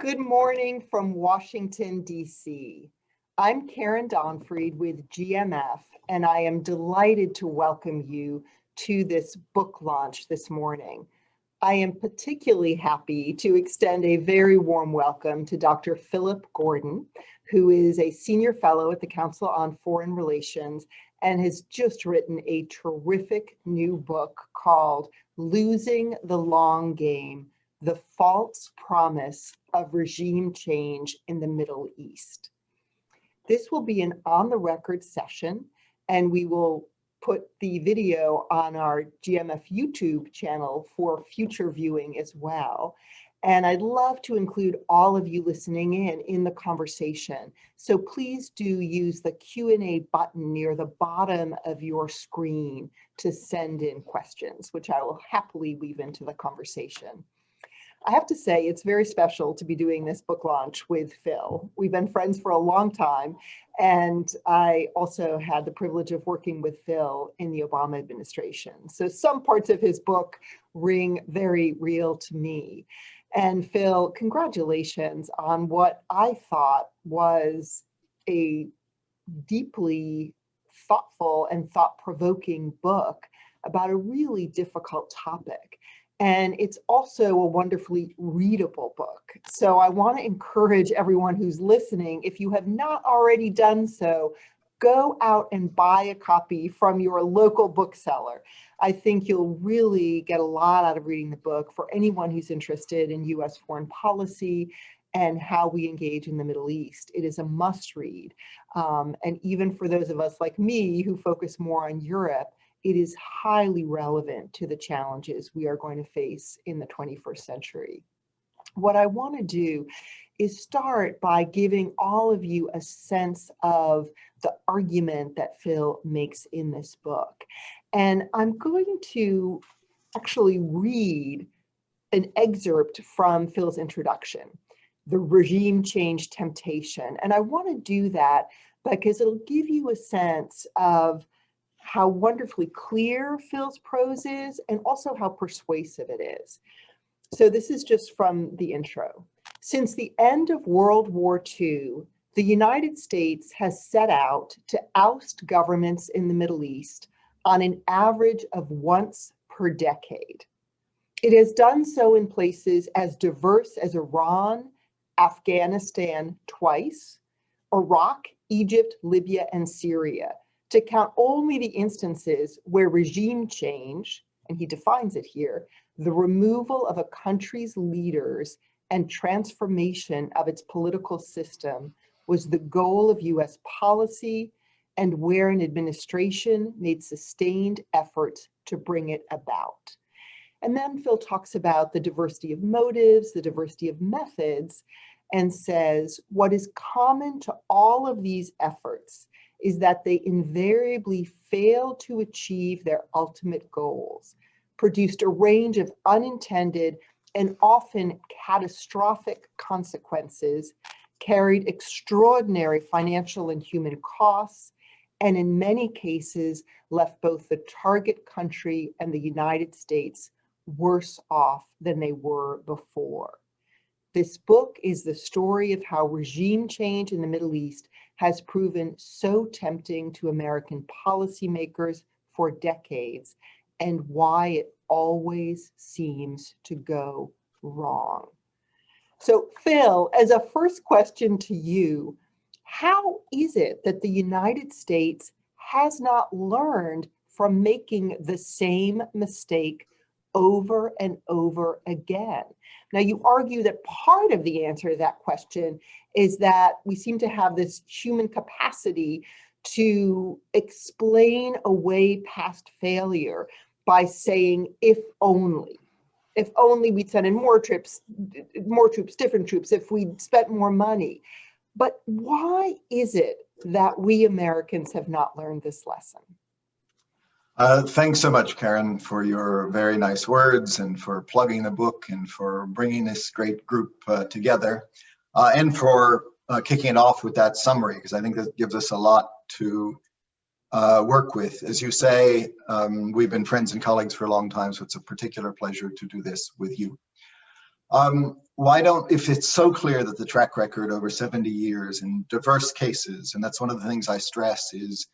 Good morning from Washington, D.C. I'm Karen Donfried with GMF, and I am delighted to welcome you to this book launch this morning. I am particularly happy to extend a very warm welcome to Dr. Philip Gordon, who is a senior fellow at the Council on Foreign Relations and has just written a terrific new book called Losing the Long Game: The False Promise of Regime Change in the Middle East. This will be an on-the-record session, and we will put the video on our GMF YouTube channel for future viewing as well. And I'd love to include all of you listening in the conversation. So please do use the Q&A button near the bottom of your screen to send in questions, which I will happily weave into the conversation. I have to say, it's very special to be doing this book launch with Phil. We've been friends for a long time, and I also had the privilege of working with Phil in the Obama administration. So some parts of his book ring very real to me. And Phil, congratulations on what I thought was a deeply thoughtful and thought-provoking book about a really difficult topic. And it's also a wonderfully readable book. So I want to encourage everyone who's listening, if you have not already done so, go out and buy a copy from your local bookseller. I think you'll really get a lot out of reading the book for anyone who's interested in US foreign policy and how we engage in the Middle East. It is a must read. And even for those of us like me who focus more on Europe, it is highly relevant to the challenges we are going to face in the 21st century. What I want to do is start by giving all of you a sense of the argument that Phil makes in this book. And I'm going to actually read an excerpt from Phil's introduction, The Regime Change Temptation. And I want to do that because it'll give you a sense of how wonderfully clear Phil's prose is and also how persuasive it is. So this is just from the intro. Since the end of World War II, the United States has set out to oust governments in the Middle East on an average of once per decade. It has done so in places as diverse as Iran, Afghanistan twice, Iraq, Egypt, Libya, and Syria, to count only the instances where regime change, and he defines it here, the removal of a country's leaders and transformation of its political system was the goal of US policy, and where an administration made sustained efforts to bring it about. And then Phil talks about the diversity of motives, the diversity of methods, and says, what is common to all of these efforts is that they invariably fail to achieve their ultimate goals, produced a range of unintended and often catastrophic consequences, carried extraordinary financial and human costs, and in many cases left both the target country and the United States worse off than they were before. This book is the story of how regime change in the Middle East has proven so tempting to American policymakers for decades, and why it always seems to go wrong. So Phil, as a first question to you, how is it that the United States has not learned from making the same mistake over and over again? Now, you argue that part of the answer to that question is that we seem to have this human capacity to explain away past failure by saying, if only we'd send in more troops, different troops, if we'd spent more money. But why is it that we Americans have not learned this lesson? Thanks so much, Karen, for your very nice words and for plugging the book and for bringing this great group together and for kicking it off with that summary, because I think that gives us a lot to work with. As you say, we've been friends and colleagues for a long time, so it's a particular pleasure to do this with you. if it's so clear that the track record over 70 years in diverse cases, and that's one of the things I stress, is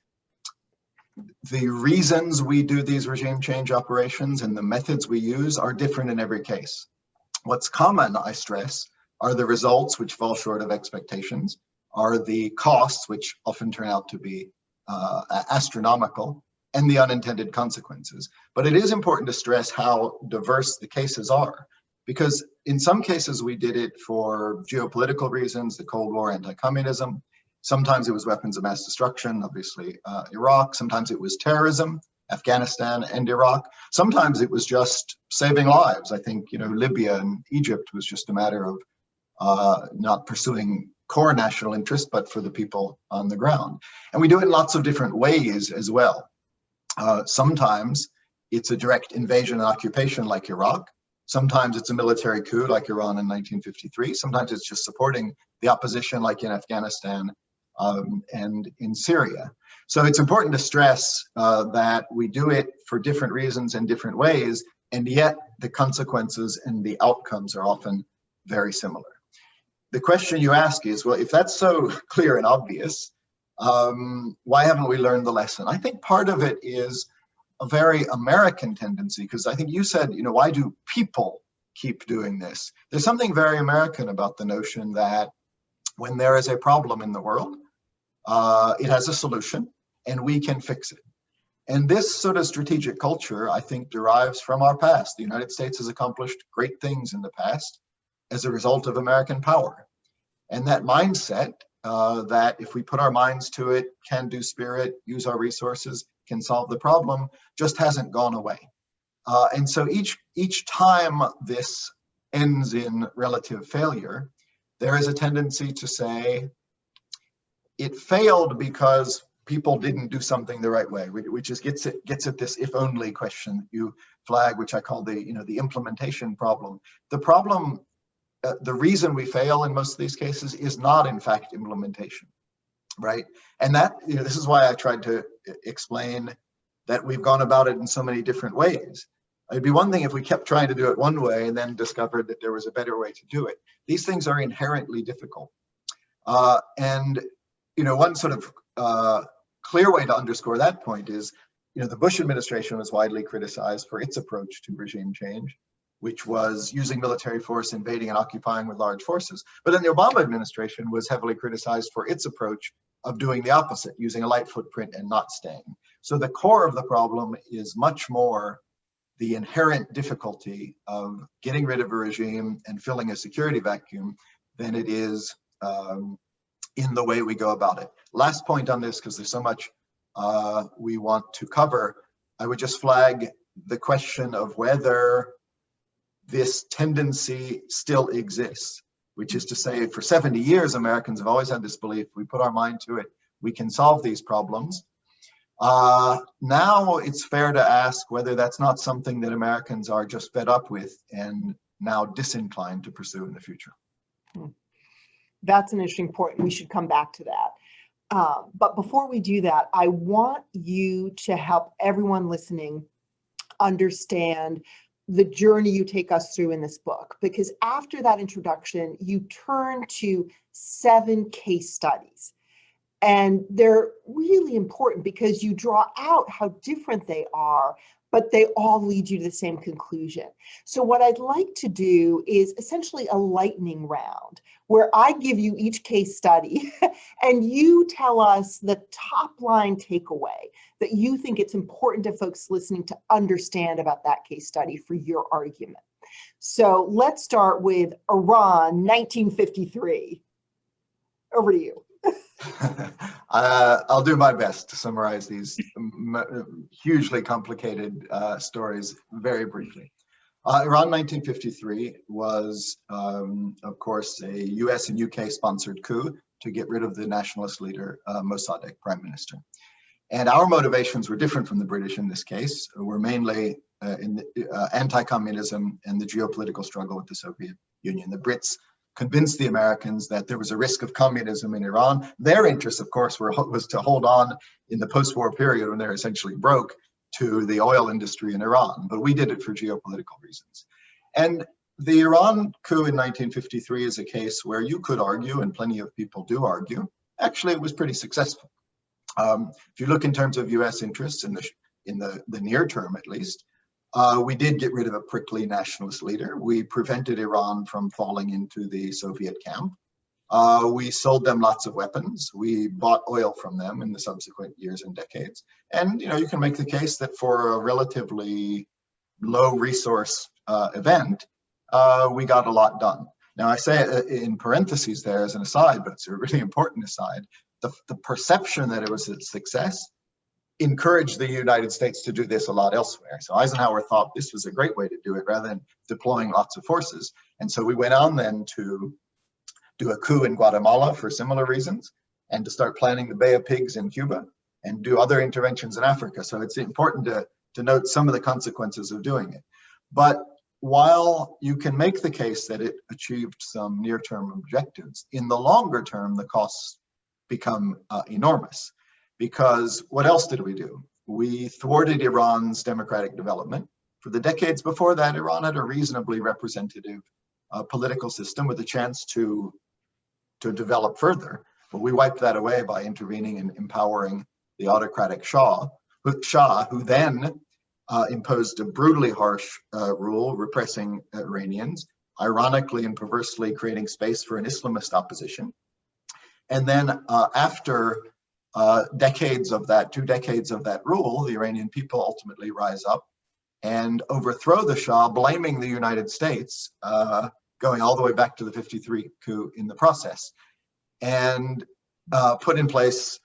the reasons we do these regime change operations and the methods we use are different in every case. What's common, I stress, are the results which fall short of expectations, are the costs which often turn out to be astronomical, and the unintended consequences. But it is important to stress how diverse the cases are, because in some cases we did it for geopolitical reasons, the Cold War, anti-communism. Sometimes it was weapons of mass destruction, obviously Iraq. Sometimes it was terrorism, Afghanistan and Iraq. Sometimes it was just saving lives. I think, Libya and Egypt was just a matter of not pursuing core national interest, but for the people on the ground. And we do it in lots of different ways as well. Sometimes it's a direct invasion and occupation like Iraq. Sometimes it's a military coup like Iran in 1953. Sometimes it's just supporting the opposition like in Afghanistan and in Syria. So it's important to stress that we do it for different reasons and different ways, and yet the consequences and the outcomes are often very similar. The question you ask is, well, if that's so clear and obvious, why haven't we learned the lesson? I think part of it is a very American tendency, because I think you said, why do people keep doing this? There's something very American about the notion that when there is a problem in the world, it has a solution and we can fix it. And this sort of strategic culture, I think, derives from our past. The United States has accomplished great things in the past as a result of American power. And that mindset that if we put our minds to it, can-do spirit, use our resources, can solve the problem, just hasn't gone away. And so each time this ends in relative failure, there is a tendency to say it failed because people didn't do something the right way, which is gets at this if only question that you flag, which I call the implementation problem. The problem, the reason we fail in most of these cases is not in fact implementation, right? And that, this is why I tried to explain that we've gone about it in so many different ways. It'd be one thing if we kept trying to do it one way and then discovered that there was a better way to do it. These things are inherently difficult. And one sort of clear way to underscore that point is, the Bush administration was widely criticized for its approach to regime change, which was using military force, invading and occupying with large forces. But then the Obama administration was heavily criticized for its approach of doing the opposite, using a light footprint and not staying. So the core of the problem is much more the inherent difficulty of getting rid of a regime and filling a security vacuum than it is in the way we go about it. Last point on this, because there's so much we want to cover, I would just flag the question of whether this tendency still exists, which is to say for 70 years, Americans have always had this belief, we put our mind to it, we can solve these problems. Now it's fair to ask whether that's not something that Americans are just fed up with and now disinclined to pursue in the future. That's an interesting point. We should come back to that. But before we do that, I want you to help everyone listening understand the journey you take us through in this book, because after that introduction, you turn to 7 case studies. And they're really important because you draw out how different they are, but they all lead you to the same conclusion. So what I'd like to do is essentially a lightning round where I give you each case study and you tell us the top line takeaway that you think it's important to folks listening to understand about that case study for your argument. So let's start with Iran, 1953. Over to you. I'll do my best to summarize these hugely complicated stories very briefly. Iran 1953 was, of course, a US and UK sponsored coup to get rid of the nationalist leader, Mossadegh, prime minister. And our motivations were different from the British in this case. We're mainly in anti-communism and the geopolitical struggle with the Soviet Union. The Brits convinced the Americans that there was a risk of communism in Iran. Their interests, of course, was to hold on in the post-war period when they're essentially broke to the oil industry in Iran. But we did it for geopolitical reasons. And the Iran coup in 1953 is a case where you could argue, and plenty of people do argue, actually it was pretty successful. If you look in terms of US interests in the near term at least, we did get rid of a prickly nationalist leader. We prevented Iran from falling into the Soviet camp. We sold them lots of weapons. We bought oil from them in the subsequent years and decades. And you can make the case that for a relatively low resource event, we got a lot done. Now I say it in parentheses there as an aside, but it's a really important aside. The perception that it was a success encouraged the United States to do this a lot elsewhere. So Eisenhower thought this was a great way to do it rather than deploying lots of forces. And so we went on then to do a coup in Guatemala for similar reasons, and to start planning the Bay of Pigs in Cuba and do other interventions in Africa. So it's important to note some of the consequences of doing it. But while you can make the case that it achieved some near-term objectives, in the longer term, the costs become enormous. Because what else did we do? We thwarted Iran's democratic development. For the decades before that, Iran had a reasonably representative political system with a chance to develop further. But we wiped that away by intervening and empowering the autocratic Shah, who then imposed a brutally harsh rule repressing Iranians, ironically and perversely creating space for an Islamist opposition. And then after 2 decades of that rule, the Iranian people ultimately rise up and overthrow the Shah, blaming the United States, going all the way back to the 53 coup in the process, and put in place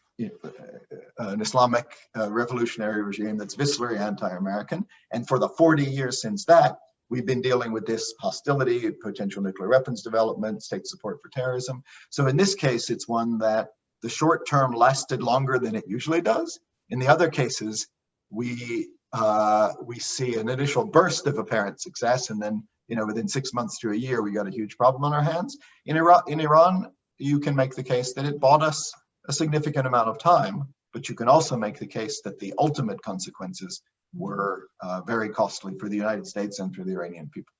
an Islamic revolutionary regime that's viscerally anti-American. And for the 40 years since that, we've been dealing with this hostility, potential nuclear weapons development, state support for terrorism. So in this case, it's one that the short term lasted longer than it usually does. In the other cases, we see an initial burst of apparent success, and then within 6 months to a year, we got a huge problem on our hands. In Iran, you can make the case that it bought us a significant amount of time, but you can also make the case that the ultimate consequences were very costly for the United States and for the Iranian people.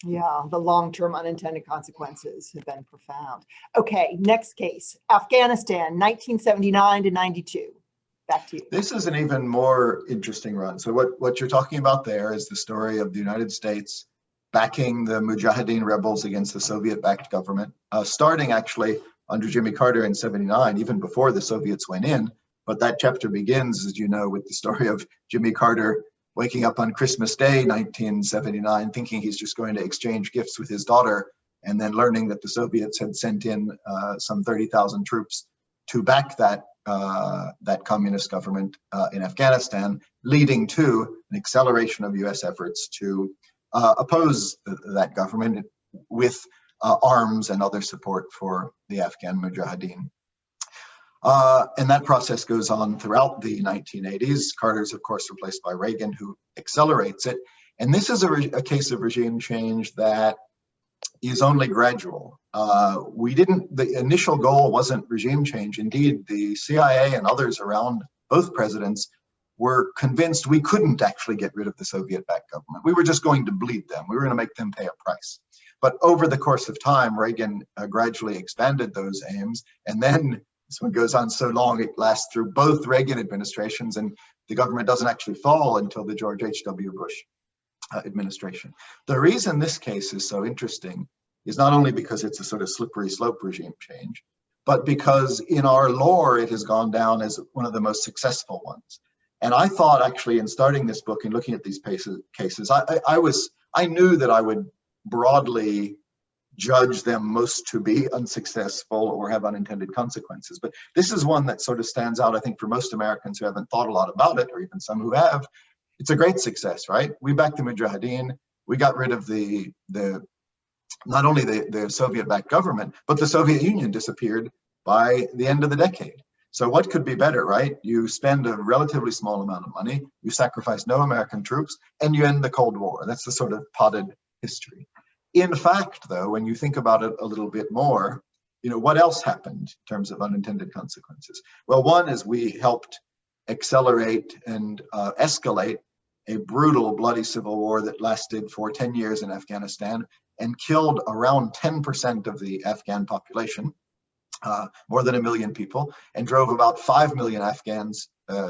Yeah, the long-term unintended consequences have been profound. Okay, next case, Afghanistan, 1979 to 92. Back to you. This is an even more interesting run. So what you're talking about there is the story of the United States backing the Mujahideen rebels against the Soviet-backed government, starting actually under Jimmy Carter in '79, even before the Soviets went in. But that chapter begins, as you know, with the story of Jimmy Carter waking up on Christmas Day, 1979, thinking he's just going to exchange gifts with his daughter, and then learning that the Soviets had sent in some 30,000 troops to back that communist government in Afghanistan, leading to an acceleration of US efforts to oppose that government with arms and other support for the Afghan Mujahideen. And that process goes on throughout the 1980s. Carter's, of course, replaced by Reagan, who accelerates it. And this is a case of regime change that is only gradual. The initial goal wasn't regime change. Indeed, the CIA and others around both presidents were convinced we couldn't actually get rid of the Soviet-backed government. We were just going to bleed them. We were going to make them pay a price. But over the course of time, Reagan gradually expanded those aims. And then this one goes on so long, it lasts through both Reagan administrations, and the government doesn't actually fall until the George H.W. Bush administration. The reason this case is so interesting is not only because it's a sort of slippery slope regime change, but because in our lore, it has gone down as one of the most successful ones. And I thought actually in starting this book and looking at these cases, I knew that I would broadly judge them most to be unsuccessful or have unintended consequences. But this is one that sort of stands out, I think, for most Americans who haven't thought a lot about it, or even some who have. It's a great success, right? We backed the Mujahideen. We got rid of not only the Soviet-backed government, but the Soviet Union disappeared by the end of the decade. So what could be better, right? You spend a relatively small amount of money, you sacrifice no American troops, and you end the Cold War. That's the sort of potted history. In fact, though, when you think about it a little bit more, what else happened in terms of unintended consequences? Well, one is we helped accelerate and escalate a brutal, bloody civil war that lasted for 10 years in Afghanistan and killed around 10% of the Afghan population, more than 1 million people, and drove about 5 million Afghans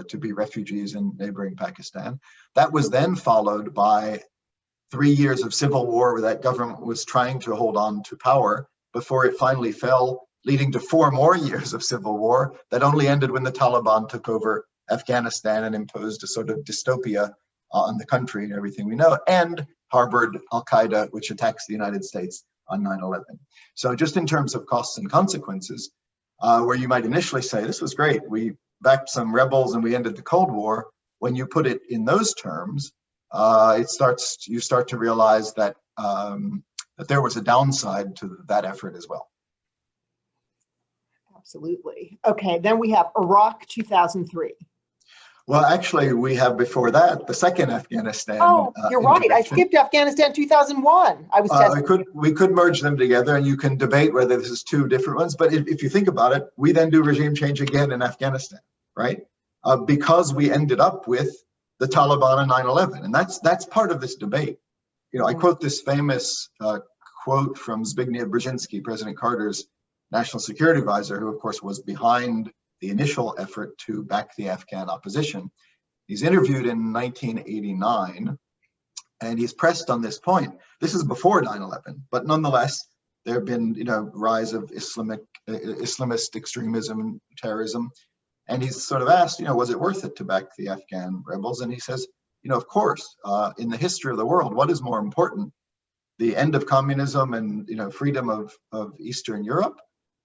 to be refugees in neighboring Pakistan. That was then followed by 3 years of civil war where that government was trying to hold on to power before it finally fell, leading to 4 more years of civil war that only ended when the Taliban took over Afghanistan and imposed a sort of dystopia on the country and everything we know, and harbored Al-Qaeda, which attacks the United States on 9/11. So just in terms of costs and consequences, where you might initially say, this was great, we backed some rebels and we ended the Cold War, when you put it in those terms, you start to realize that, that there was a downside to that effort as well. Absolutely. Okay, then we have Iraq 2003. Well, actually, we have before that the second Afghanistan. Oh, you're right. I skipped Afghanistan 2001. I was testing. We could merge them together, and you can debate whether this is 2 different ones. But if you think about it, we then do regime change again in Afghanistan, right? Because we ended up with the Taliban on 9/11, and that's part of this debate. You know, I quote this famous quote from Zbigniew Brzezinski, President Carter's national security advisor, who of course was behind the initial effort to back the Afghan opposition. He's interviewed in 1989, and he's pressed on this point. This is before 9/11, but nonetheless, there have been, rise of Islamist extremism, terrorism, and he's sort of asked, was it worth it to back the Afghan rebels? And he says, of course, in the history of the world, what is more important, the end of communism and freedom of Eastern Europe,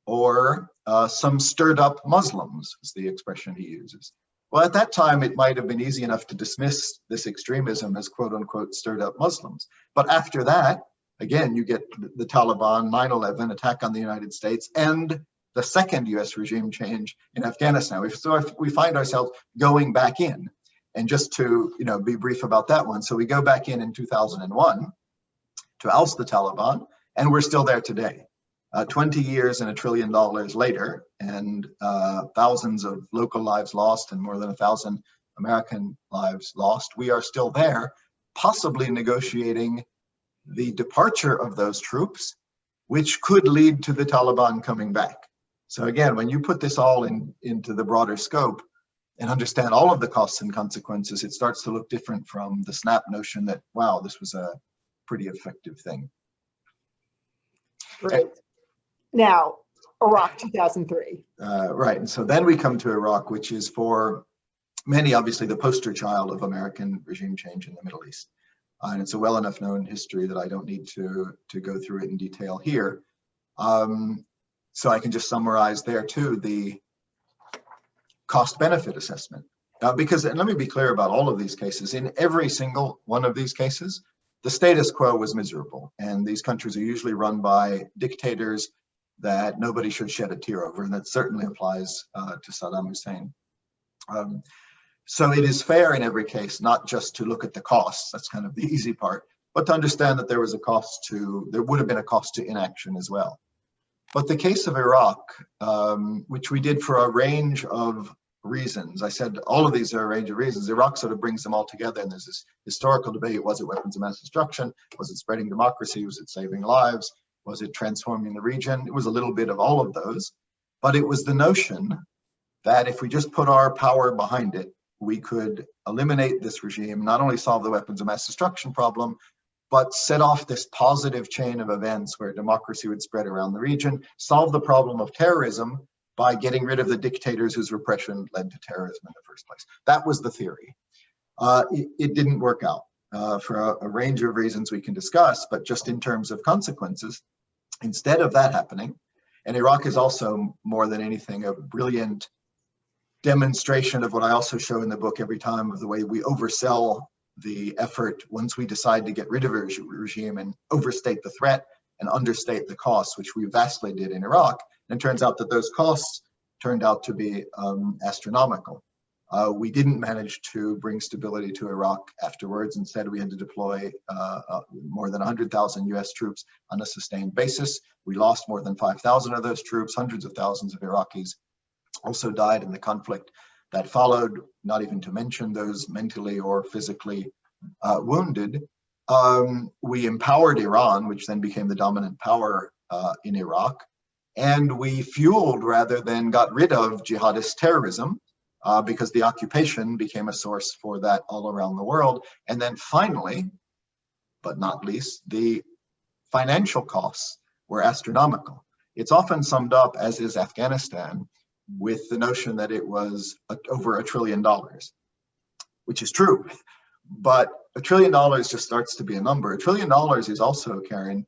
or some stirred up Muslims, is the expression he uses. Well, at that time, it might have been easy enough to dismiss this extremism as quote unquote stirred up Muslims. But after that, again, you get the Taliban, 9/11, attack on the United States, and the second US regime change in Afghanistan. So we find ourselves going back in. And just to be brief about that one. So we go back in 2001 to oust the Taliban, and we're still there today. 20 years and $1 trillion later, and thousands of local lives lost and more than 1,000 American lives lost, we are still there, possibly negotiating the departure of those troops, which could lead to the Taliban coming back. So again, when you put this all into the broader scope and understand all of the costs and consequences, it starts to look different from the snap notion that, wow, this was a pretty effective thing. Great. Now, Iraq 2003. Right, and so then we come to Iraq, which is for many, obviously, the poster child of American regime change in the Middle East. And it's a well enough known history that I don't need to go through it in detail here. So I can just summarize there too, the cost benefit assessment. Because, and let me be clear about all of these cases, in every single one of these cases, the status quo was miserable. And these countries are usually run by dictators that nobody should shed a tear over, and that certainly applies to Saddam Hussein. So it is fair in every case, not just to look at the costs, that's kind of the easy part, but to understand that there was there would have been a cost to inaction as well. But the case of Iraq, which we did for a range of reasons, I said all of these are a range of reasons, Iraq sort of brings them all together, and there's this historical debate, was it weapons of mass destruction? Was it spreading democracy? Was it saving lives? Was it transforming the region? It was a little bit of all of those, but it was the notion that if we just put our power behind it, we could eliminate this regime, not only solve the weapons of mass destruction problem, but set off this positive chain of events where democracy would spread around the region, solve the problem of terrorism by getting rid of the dictators whose repression led to terrorism in the first place. That was the theory. It didn't work out for a range of reasons we can discuss, but just in terms of consequences, instead of that happening, and Iraq is also more than anything a brilliant demonstration of what I also show in the book every time, of the way we oversell the effort once we decide to get rid of a regime and overstate the threat and understate the costs, which we vastly did in Iraq. And it turns out that those costs turned out to be astronomical. We didn't manage to bring stability to Iraq afterwards. Instead, we had to deploy more than 100,000 US troops on a sustained basis. We lost more than 5,000 of those troops. Hundreds of thousands of Iraqis also died in the conflict that followed, not even to mention those mentally or physically wounded, we empowered Iran, which then became the dominant power in Iraq, and we fueled rather than got rid of jihadist terrorism, because the occupation became a source for that all around the world. And then finally, but not least, the financial costs were astronomical. It's often summed up, as is Afghanistan, with the notion that it was over $1 trillion, which is true. But $1 trillion just starts to be a number. $1 trillion is also, Karen,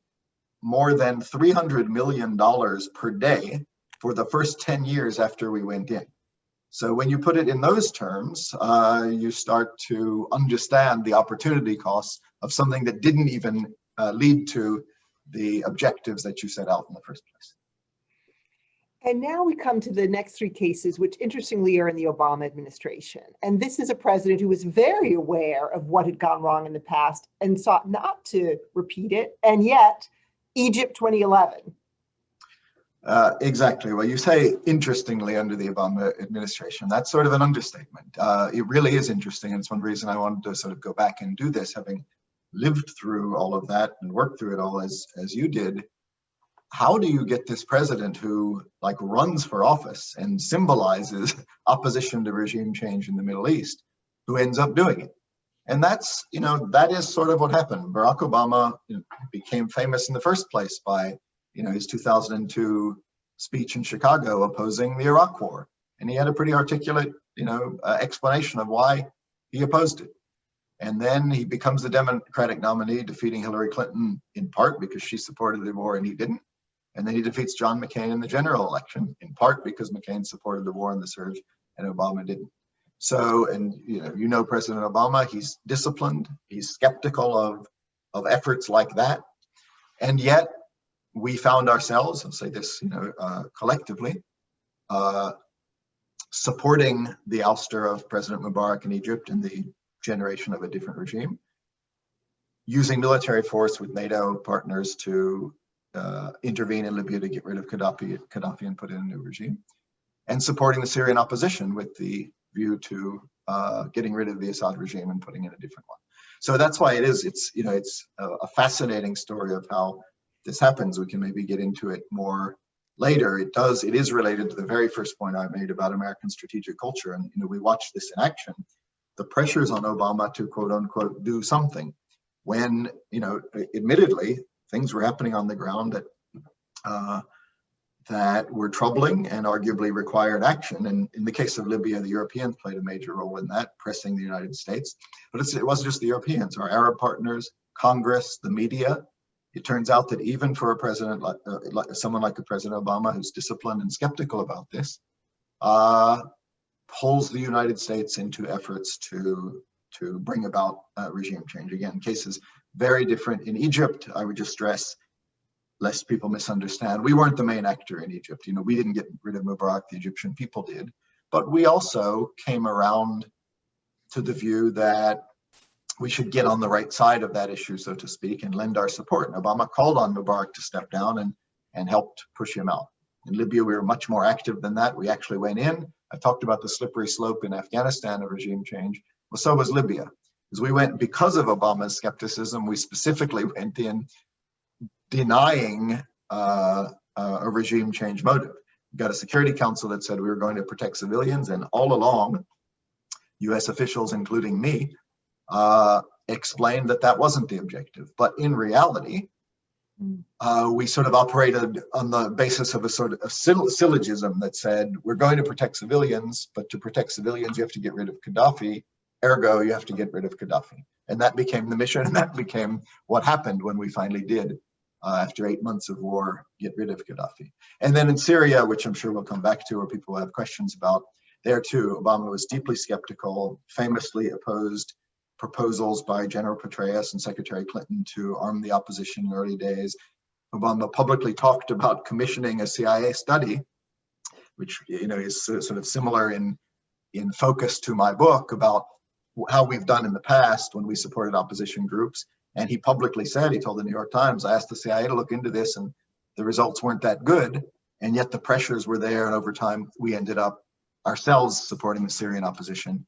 more than $300 million per day for the first 10 years after we went in. So when you put it in those terms, you start to understand the opportunity costs of something that didn't even lead to the objectives that you set out in the first place. And now we come to the next three cases, which interestingly are in the Obama administration. And this is a president who was very aware of what had gone wrong in the past and sought not to repeat it. And yet, Egypt 2011. Exactly. Well, you say interestingly under the Obama administration. That's sort of an understatement. It really is interesting. And it's one reason I wanted to sort of go back and do this, having lived through all of that and worked through it all as you did. How do you get this president who like runs for office and symbolizes opposition to regime change in the Middle East, who ends up doing it? And that's, that is sort of what happened. Barack Obama became famous in the first place by, his 2002 speech in Chicago opposing the Iraq War. And he had a pretty articulate, explanation of why he opposed it. And then he becomes the Democratic nominee, defeating Hillary Clinton in part because she supported the war and he didn't. And then he defeats John McCain in the general election, in part because McCain supported the war and the surge and Obama didn't. So, and President Obama, he's disciplined, he's skeptical of efforts like that. And yet we found ourselves, I'll say this, collectively, supporting the ouster of President Mubarak in Egypt and the generation of a different regime, using military force with NATO partners to intervene in Libya to get rid of Gaddafi and put in a new regime, and supporting the Syrian opposition with the view to getting rid of the Assad regime and putting in a different one. So that's why it's a fascinating story of how this happens. We can maybe get into it more later. It is related to the very first point I made about American strategic culture. And we watched this in action. The pressures on Obama to quote unquote do something when, admittedly, things were happening on the ground that were troubling and arguably required action. And in the case of Libya, the Europeans played a major role in that, pressing the United States. But it wasn't just the Europeans, our Arab partners, Congress, the media. It turns out that even for a president like someone like President Obama, who's disciplined and skeptical about this, pulls the United States into efforts to bring about regime change. Again, cases very different in Egypt. I would just stress, lest people misunderstand, we weren't the main actor in Egypt. We didn't get rid of Mubarak, the Egyptian people did. But we also came around to the view that we should get on the right side of that issue, so to speak, and lend our support. And Obama called on Mubarak to step down and helped push him out. In Libya, we were much more active than that. We actually went in. I talked about the slippery slope in Afghanistan of regime change. Well, so was Libya. Because of Obama's skepticism, we specifically went in denying a regime change motive. We got a Security Council that said we were going to protect civilians, and all along, US officials, including me, explained that wasn't the objective. But in reality, we sort of operated on the basis of a sort of a syllogism that said, we're going to protect civilians, but to protect civilians, you have to get rid of Gaddafi. Ergo, you have to get rid of Gaddafi. And that became the mission, and that became what happened when we finally did, after 8 months of war, get rid of Gaddafi. And then in Syria, which I'm sure we'll come back to, or people will have questions about, there too, Obama was deeply skeptical, famously opposed proposals by General Petraeus and Secretary Clinton to arm the opposition in the early days. Obama publicly talked about commissioning a CIA study, which is sort of similar in focus to my book, about how we've done in the past when we supported opposition groups. And he publicly said, he told the New York Times, I asked the CIA to look into this and the results weren't that good. And yet the pressures were there. And over time, we ended up ourselves supporting the Syrian opposition,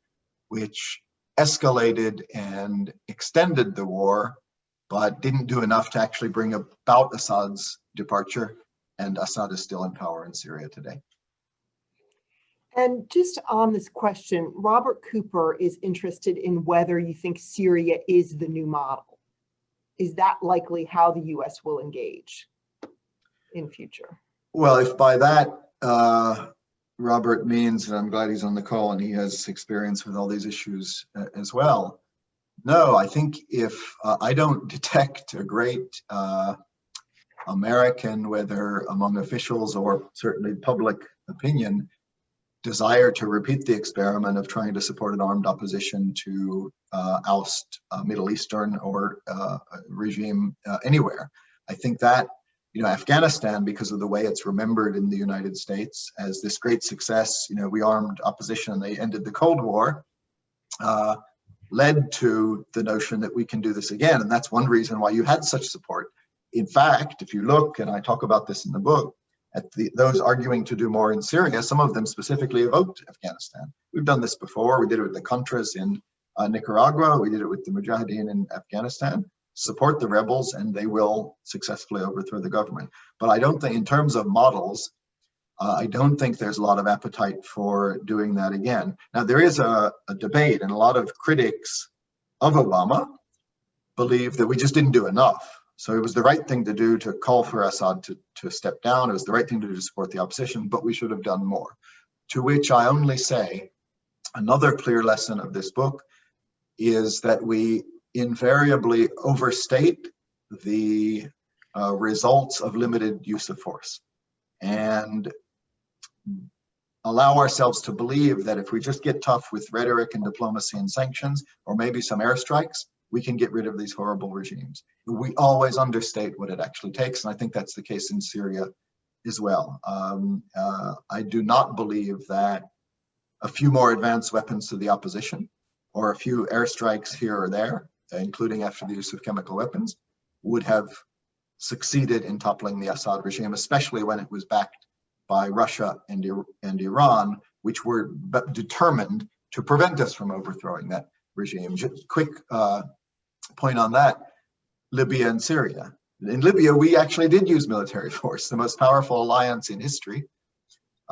which escalated and extended the war, but didn't do enough to actually bring about Assad's departure, and Assad is still in power in Syria today. And just on this question, Robert Cooper is interested in whether you think Syria is the new model. Is that likely how the US will engage in future? Well, if by that Robert means, and I'm glad he's on the call and he has experience with all these issues as well. No, I think if I don't detect a great American, whether among officials or certainly public opinion, desire to repeat the experiment of trying to support an armed opposition to oust a Middle Eastern or regime anywhere. I think that, Afghanistan, because of the way it's remembered in the United States as this great success, we armed opposition and they ended the Cold War, led to the notion that we can do this again. And that's one reason why you had such support. In fact, if you look, and I talk about this in the book, at those arguing to do more in Syria, some of them specifically evoked Afghanistan. We've done this before. We did it with the Contras in Nicaragua. We did it with the Mujahideen in Afghanistan. Support the rebels and they will successfully overthrow the government. But I don't think, in terms of models, I don't think there's a lot of appetite for doing that again. Now, there is a debate, and a lot of critics of Obama believe that we just didn't do enough. So it was the right thing to do to call for Assad to step down. It was the right thing to do to support the opposition, but we should have done more. To which I only say, another clear lesson of this book is that we invariably overstate the results of limited use of force and allow ourselves to believe that if we just get tough with rhetoric and diplomacy and sanctions, or maybe some airstrikes, we can get rid of these horrible regimes. We always understate what it actually takes, and I think that's the case in Syria as well. I do not believe that a few more advanced weapons to the opposition or a few airstrikes here or there, including after the use of chemical weapons, would have succeeded in toppling the Assad regime, especially when it was backed by Russia and Iran, which were determined to prevent us from overthrowing that regime. Just quick point on that, Libya and Syria. In Libya, we actually did use military force, the most powerful alliance in history.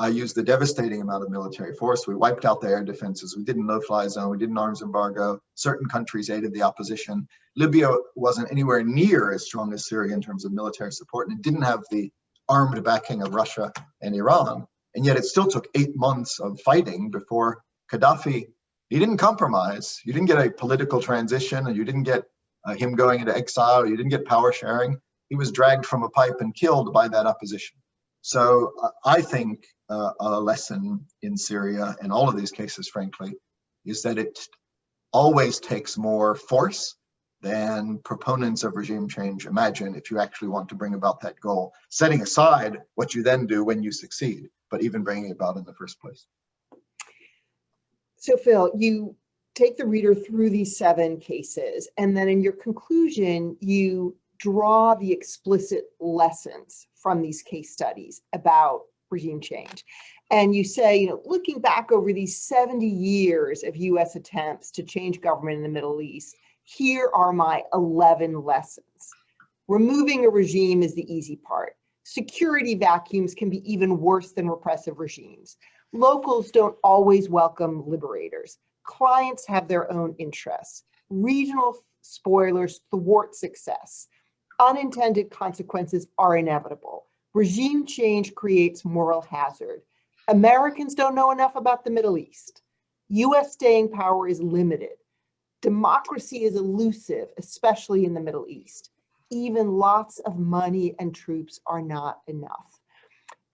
Used a devastating amount of military force. We wiped out the air defenses. We did a no-fly zone. We did an arms embargo. Certain countries aided the opposition. Libya wasn't anywhere near as strong as Syria in terms of military support, and it didn't have the armed backing of Russia and Iran. And yet it still took 8 months of fighting before Gaddafi, he didn't compromise. You didn't get a political transition, and you didn't get him going into exile. You didn't get power sharing. He was dragged from a pipe and killed by that opposition. So I think a lesson in Syria, and all of these cases, frankly, is that it always takes more force than proponents of regime change imagine if you actually want to bring about that goal, setting aside what you then do when you succeed, but even bringing it about in the first place. So Phil, you take the reader through these 7 cases, and then in your conclusion, you draw the explicit lessons from these case studies about regime change. And you say, looking back over these 70 years of US attempts to change government in the Middle East, here are my 11 lessons. Removing a regime is the easy part. Security vacuums can be even worse than repressive regimes. Locals don't always welcome liberators. Clients have their own interests. Regional spoilers thwart success. Unintended consequences are inevitable. Regime change creates moral hazard. Americans don't know enough about the Middle East. US staying power is limited. Democracy is elusive, especially in the Middle East. Even lots of money and troops are not enough.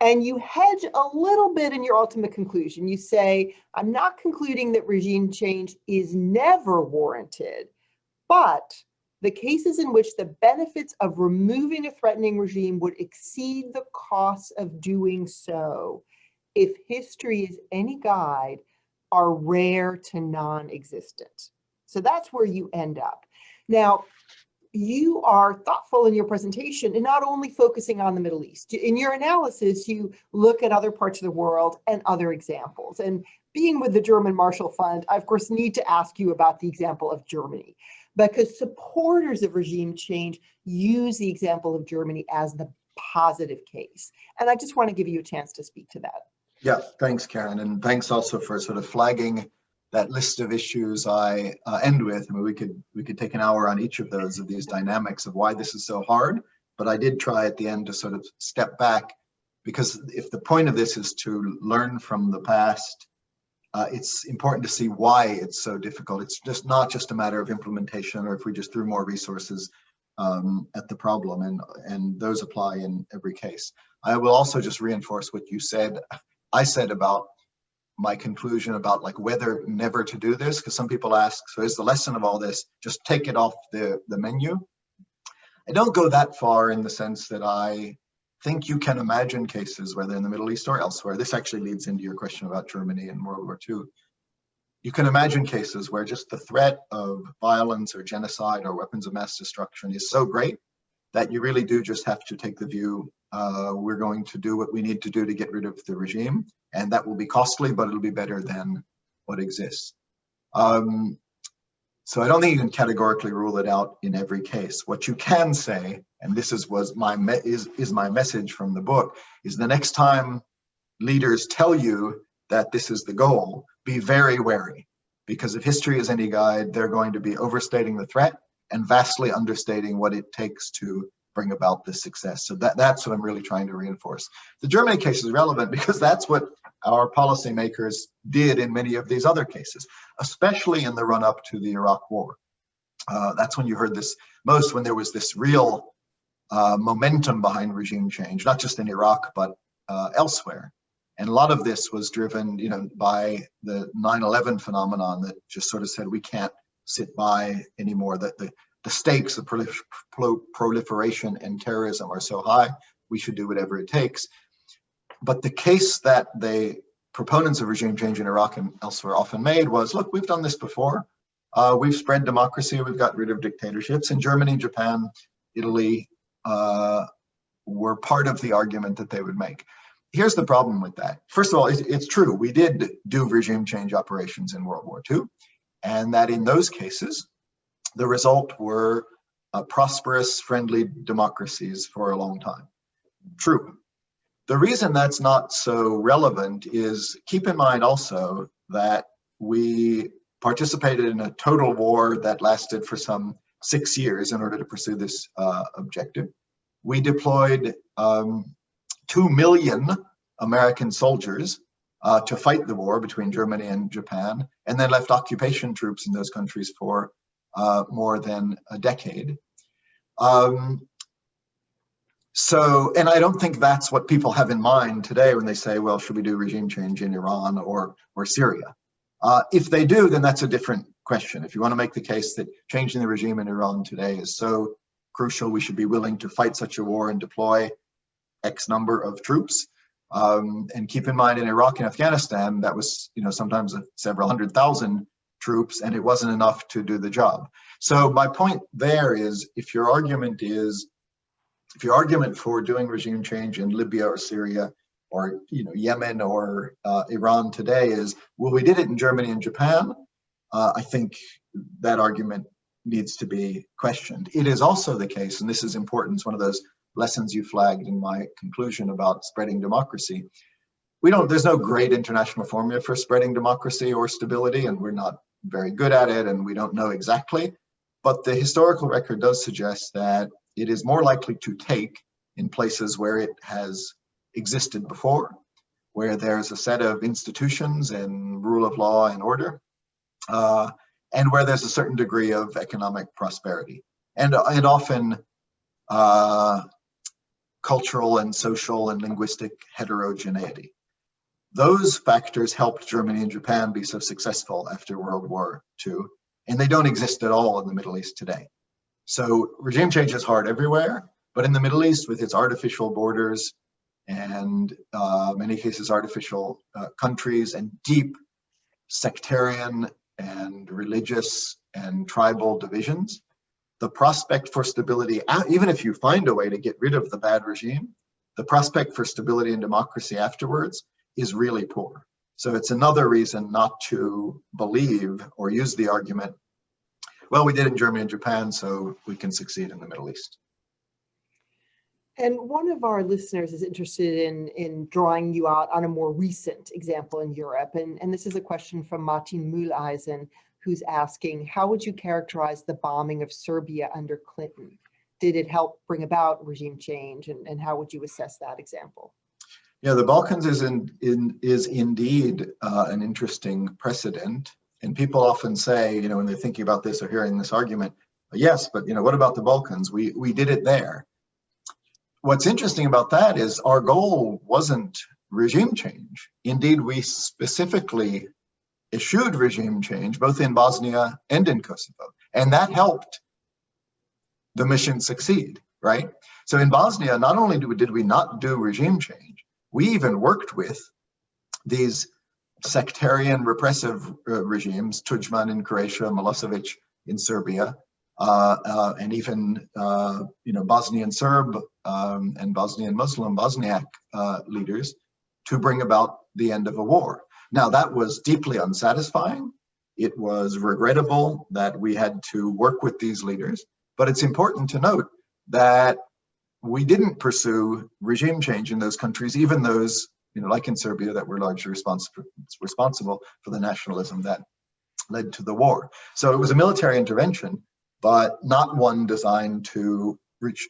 And you hedge a little bit in your ultimate conclusion. You say, I'm not concluding that regime change is never warranted, but the cases in which the benefits of removing a threatening regime would exceed the costs of doing so, if history is any guide, are rare to non-existent. So that's where you end up. Now, you are thoughtful in your presentation and not only focusing on the Middle East. In your analysis, you look at other parts of the world and other examples. And being with the German Marshall Fund, I, of course, need to ask you about the example of Germany, because supporters of regime change use the example of Germany as the positive case. And I just want to give you a chance to speak to that. Yeah, thanks, Karen. And thanks also for sort of flagging that list of issues I end with. I mean, we could take an hour on each of those, of these dynamics of why this is so hard. But I did try at the end to sort of step back, because if the point of this is to learn from the past, it's important to see why it's so difficult. It's just not just a matter of implementation, or if we just threw more resources at the problem, and those apply in every case. I will also just reinforce what you said. I said about my conclusion about like whether never to do this, because some people ask, so is the lesson of all this just take it off the menu? I don't go that far, in the sense that I think you can imagine cases, whether in the Middle East or elsewhere. This actually leads into your question about Germany and World War II. You can imagine cases where just the threat of violence or genocide or weapons of mass destruction is so great that you really do just have to take the view, we're going to do what we need to do to get rid of the regime, and that will be costly, but it'll be better than what exists. So I don't think you can categorically rule it out in every case. What you can say, and this is my message from the book, is the next time leaders tell you that this is the goal, be very wary, because if history is any guide, they're going to be overstating the threat and vastly understating what it takes to bring about this success. So that's what I'm really trying to reinforce. The Germany case is relevant because that's what our policymakers did in many of these other cases, especially in the run-up to the Iraq War. That's when you heard this most, when there was this real momentum behind regime change, not just in Iraq, but elsewhere. And a lot of this was driven, by the 9/11 phenomenon that just sort of said, we can't sit by anymore, that the stakes of proliferation and terrorism are so high, we should do whatever it takes. But the case that the proponents of regime change in Iraq and elsewhere often made was, look, we've done this before. We've spread democracy, we've got rid of dictatorships. And Germany, Japan, Italy were part of the argument that they would make. Here's the problem with that. First of all, it's true, we did do regime change operations in World War II, and that in those cases, the result were prosperous, friendly democracies for a long time. True. The reason that's not so relevant is, keep in mind also that we participated in a total war that lasted for some 6 years in order to pursue this objective. We deployed 2 million American soldiers to fight the war between Germany and Japan, and then left occupation troops in those countries for more than a decade. And I don't think that's what people have in mind today when they say, well, should we do regime change in Iran or Syria? If they do, then that's a different question. If you want to make the case that changing the regime in Iran today is so crucial, we should be willing to fight such a war and deploy X number of troops. And keep in mind, in Iraq and Afghanistan, that was sometimes several 100,000 troops, and it wasn't enough to do the job. So my point there is, if your argument for doing regime change in Libya or Syria or Yemen or Iran today is, well, we did it in Germany and Japan, I think that argument needs to be questioned. It is also the case, and this is important, it's one of those lessons you flagged in my conclusion about spreading democracy. There's no great international formula for spreading democracy or stability, and we're not very good at it, and we don't know exactly. But the historical record does suggest that it is more likely to take in places where it has existed before, where there's a set of institutions and rule of law and order, and where there's a certain degree of economic prosperity, and often cultural and social and linguistic heterogeneity. Those factors helped Germany and Japan be so successful after World War II, and they don't exist at all in the Middle East today. So regime change is hard everywhere, but in the Middle East, with its artificial borders and many cases artificial countries and deep sectarian and religious and tribal divisions, the prospect for stability, even if you find a way to get rid of the bad regime, the prospect for stability and democracy afterwards is really poor. So it's another reason not to believe or use the argument, well, we did it in Germany and Japan, so we can succeed in the Middle East. And one of our listeners is interested in drawing you out on a more recent example in Europe. And this is a question from Martin Mühleisen, who's asking, how would you characterize the bombing of Serbia under Clinton? Did it help bring about regime change? And how would you assess that example? Yeah, the Balkans is indeed an interesting precedent. And people often say, when they're thinking about this or hearing this argument, yes, but what about the Balkans? We did it there. What's interesting about that is our goal wasn't regime change. Indeed, we specifically eschewed regime change, both in Bosnia and in Kosovo. And that helped the mission succeed, right? So in Bosnia, not only did we not do regime change, we even worked with these sectarian repressive regimes, Tudjman in Croatia, Milosevic in Serbia, and even Bosnian Serb and Bosnian Muslim Bosniak leaders to bring about the end of a war. Now, that was deeply unsatisfying. It was regrettable that we had to work with these leaders, but it's important to note that we didn't pursue regime change in those countries, even those, like in Serbia, that were largely responsible for the nationalism that led to the war. So it was a military intervention, but not one designed to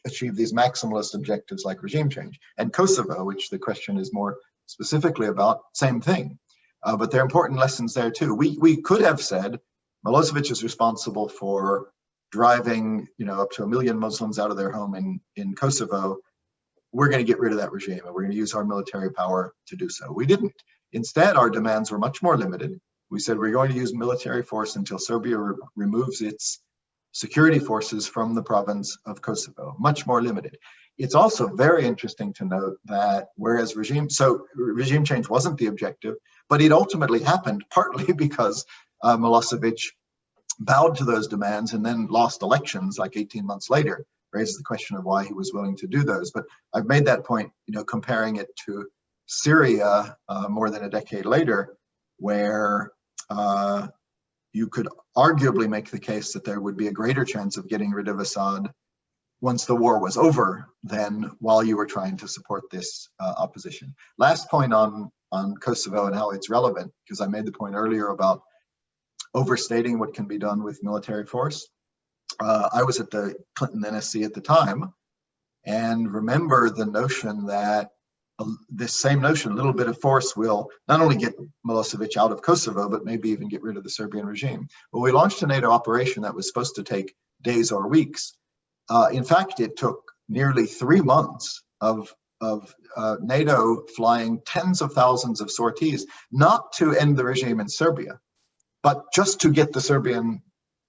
achieve these maximalist objectives like regime change. And Kosovo, which the question is more specifically about, same thing. But there are important lessons there too. We could have said Milosevic is responsible for driving up to 1 million Muslims out of their home in Kosovo. We're going to get rid of that regime and we're going to use our military power to do so. We didn't. Instead, our demands were much more limited. We said we're going to use military force until Serbia removes its security forces from the province of Kosovo, much more limited. It's also very interesting to note that whereas regime change wasn't the objective, but it ultimately happened partly because Milosevic bowed to those demands and then lost elections like 18 months later, raises the question of why he was willing to do those. But I've made that point, comparing it to Syria more than a decade later, where you could arguably make the case that there would be a greater chance of getting rid of Assad once the war was over than while you were trying to support this opposition. Last point on Kosovo and how it's relevant, because I made the point earlier about overstating what can be done with military force. I was at the Clinton NSC at the time and remember the notion that this same notion, a little bit of force will not only get Milosevic out of Kosovo, but maybe even get rid of the Serbian regime. Well, we launched a NATO operation that was supposed to take days or weeks. In fact, it took nearly 3 months of NATO flying tens of thousands of sorties, not to end the regime in Serbia, but just to get the Serbian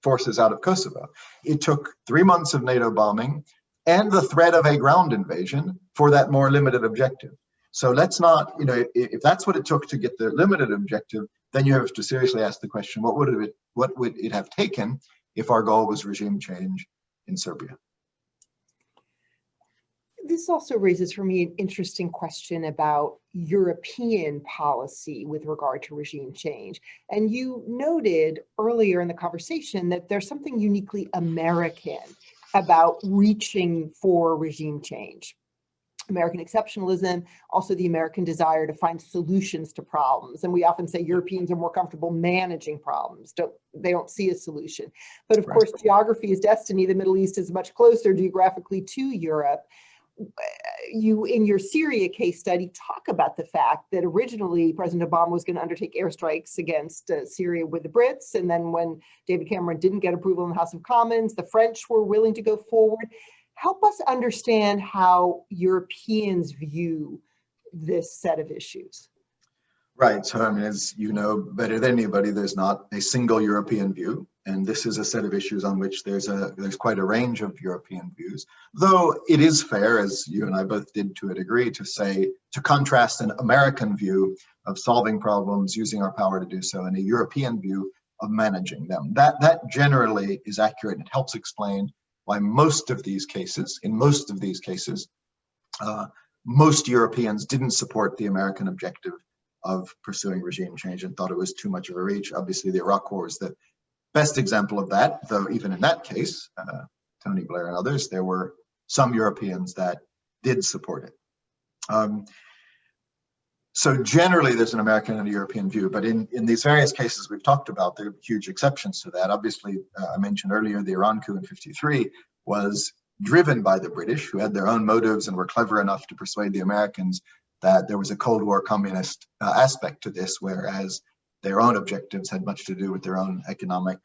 forces out of Kosovo. It took 3 months of NATO bombing and the threat of a ground invasion for that more limited objective. So let's not, if that's what it took to get the limited objective, then you have to seriously ask the question, what would it have taken if our goal was regime change in Serbia? This also raises for me an interesting question about European policy with regard to regime change. And you noted earlier in the conversation that there's something uniquely American about reaching for regime change. American exceptionalism, also the American desire to find solutions to problems. And we often say Europeans are more comfortable managing problems. They don't see a solution. But of course, geography is destiny. The Middle East is much closer geographically to Europe. You, in your Syria case study, talk about the fact that originally President Obama was going to undertake airstrikes against Syria with the Brits. And then when David Cameron didn't get approval in the House of Commons, the French were willing to go forward. Help us understand how Europeans view this set of issues. Right. So, as you know better than anybody, there's not a single European view. And this is a set of issues on which there's quite a range of European views. Though it is fair, as you and I both did to a degree, to contrast an American view of solving problems, using our power to do so, and a European view of managing them. That generally is accurate. It helps explain why most of these cases, most Europeans didn't support the American objective of pursuing regime change and thought it was too much of a reach. Obviously, the Iraq War is the best example of that, though even in that case, Tony Blair and others, there were some Europeans that did support it. So generally, there's an American and a European view, but in these various cases we've talked about, there are huge exceptions to that. Obviously, I mentioned earlier, the Iran coup in '53 was driven by the British, who had their own motives and were clever enough to persuade the Americans that there was a Cold War communist aspect to this, whereas their own objectives had much to do with their own economic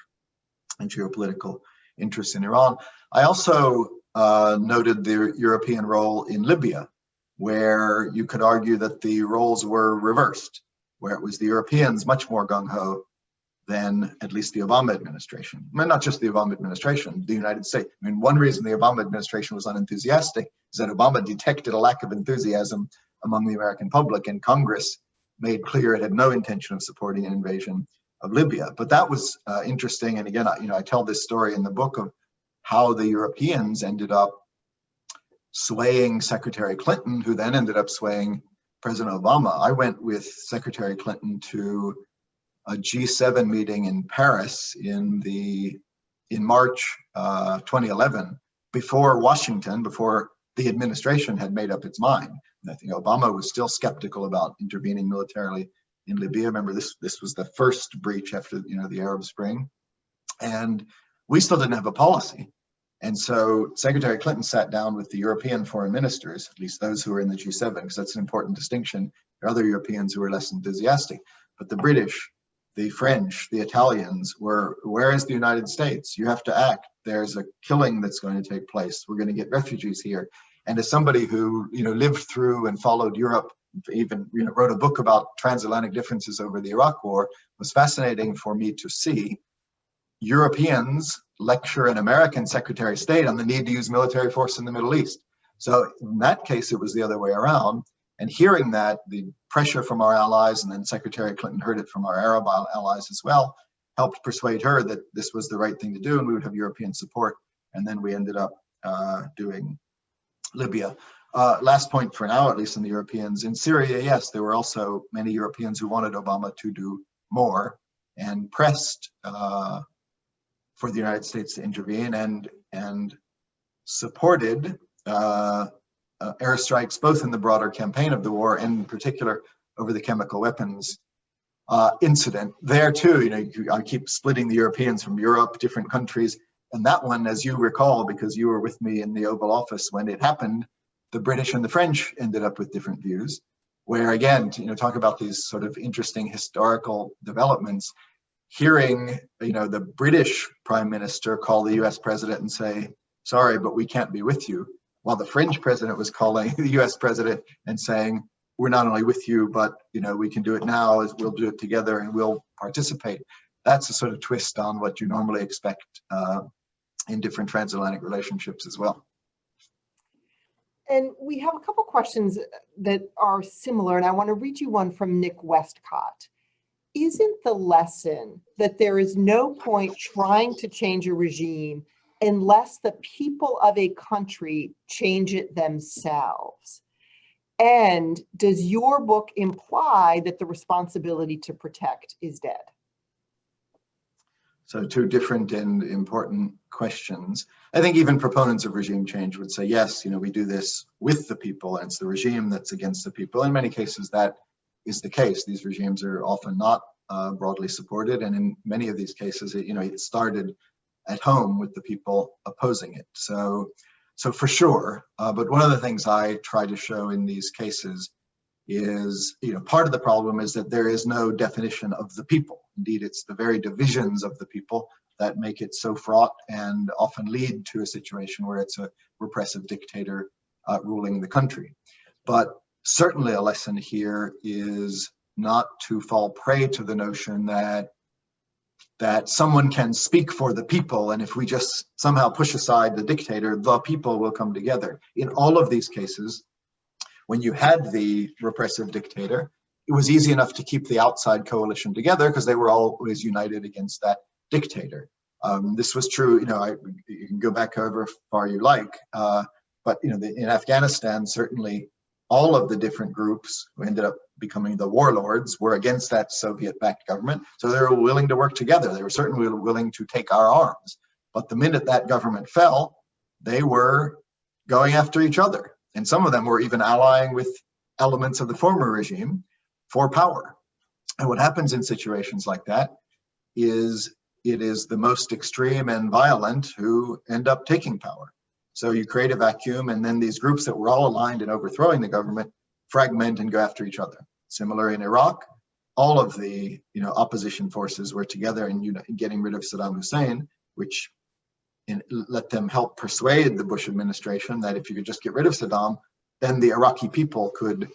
and geopolitical interests in Iran. I also noted the European role in Libya, where you could argue that the roles were reversed, where it was the Europeans much more gung-ho than at least the Obama administration. I mean, not just the Obama administration, the United States. I mean, one reason the Obama administration was unenthusiastic is that Obama detected a lack of enthusiasm among the American public, and Congress made clear it had no intention of supporting an invasion of Libya. But that was interesting. And again, I tell this story in the book of how the Europeans ended up swaying Secretary Clinton, who then ended up swaying President Obama. I went with Secretary Clinton to a G7 meeting in Paris in March 2011, before the administration had made up its mind. And I think Obama was still skeptical about intervening militarily in Libya. Remember, this was the first breach after the Arab Spring, and we still didn't have a policy. And so Secretary Clinton sat down with the European foreign ministers, at least those who were in the G7, because that's an important distinction. There are other Europeans who were less enthusiastic, but the British, the French, the Italians were, where is the United States? You have to act. There's a killing that's going to take place. We're going to get refugees here. And as somebody who lived through and followed Europe, even wrote a book about transatlantic differences over the Iraq War, it was fascinating for me to see Europeans lecture an American Secretary of State on the need to use military force in the Middle East. So in that case, it was the other way around. And hearing that, the pressure from our allies, and then Secretary Clinton heard it from our Arab allies as well, helped persuade her that this was the right thing to do and we would have European support. And then we ended up doing Libya. Last point for now, at least in the Europeans. In Syria, yes, there were also many Europeans who wanted Obama to do more and pressed for the United States to intervene and supported airstrikes, both in the broader campaign of the war and in particular over the chemical weapons incident. There too, I keep splitting the Europeans from Europe, different countries. And that one, as you recall, because you were with me in the Oval Office when it happened, the British and the French ended up with different views, where again, talk about these sort of interesting historical developments. Hearing, the British Prime Minister call the US President and say, sorry, but we can't be with you, while the French President was calling the US President and saying, we're not only with you, but we can do it now, as we'll do it together and we'll participate. That's a sort of twist on what you normally expect in different transatlantic relationships as well. And we have a couple questions that are similar, and I want to read you one from Nick Westcott. Isn't the lesson that there is no point trying to change a regime unless the people of a country change it themselves? And does your book imply that the responsibility to protect is dead? So two different and important questions. I think even proponents of regime change would say, yes, we do this with the people, and it's the regime that's against the people. In many cases, that is the case. These regimes are often not broadly supported, and in many of these cases, it started at home with the people opposing it. So for sure. But one of the things I try to show in these cases is, part of the problem is that there is no definition of the people. Indeed, it's the very divisions of the people that make it so fraught and often lead to a situation where it's a repressive dictator ruling the country. But certainly a lesson here is not to fall prey to the notion that someone can speak for the people, and if we just somehow push aside the dictator, the people will come together. In all of these cases, when you had the repressive dictator, it was easy enough to keep the outside coalition together because they were always united against that dictator. This was true, you can go back however far you like, but in Afghanistan, certainly all of the different groups who ended up becoming the warlords were against that Soviet-backed government. So they were willing to work together. They were certainly willing to take our arms. But the minute that government fell, they were going after each other. And some of them were even allying with elements of the former regime for power. And what happens in situations like that is it is the most extreme and violent who end up taking power. So you create a vacuum, and then these groups that were all aligned in overthrowing the government fragment and go after each other. Similar in Iraq, all of the opposition forces were together in getting rid of Saddam Hussein, which let them help persuade the Bush administration that if you could just get rid of Saddam, then the Iraqi people could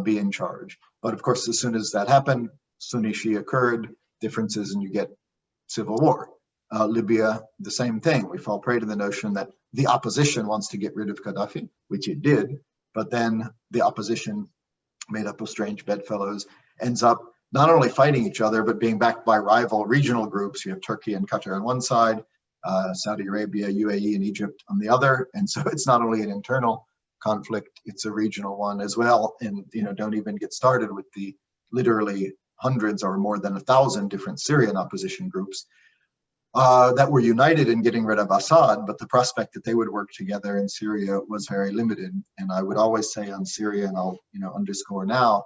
be in charge. But of course, as soon as that happened, Sunni Shia Kurd differences, and you get civil war. Libya, the same thing. We fall prey to the notion that the opposition wants to get rid of Gaddafi, which it did, but then the opposition, made up of strange bedfellows, ends up not only fighting each other, but being backed by rival regional groups. You have Turkey and Qatar on one side, Saudi Arabia, UAE, and Egypt on the other. And so it's not only an internal conflict, it's a regional one as well. And don't even get started with the literally hundreds or more than 1,000 different Syrian opposition groups that were united in getting rid of Assad, but the prospect that they would work together in Syria was very limited. And I would always say on Syria, and I'll underscore now,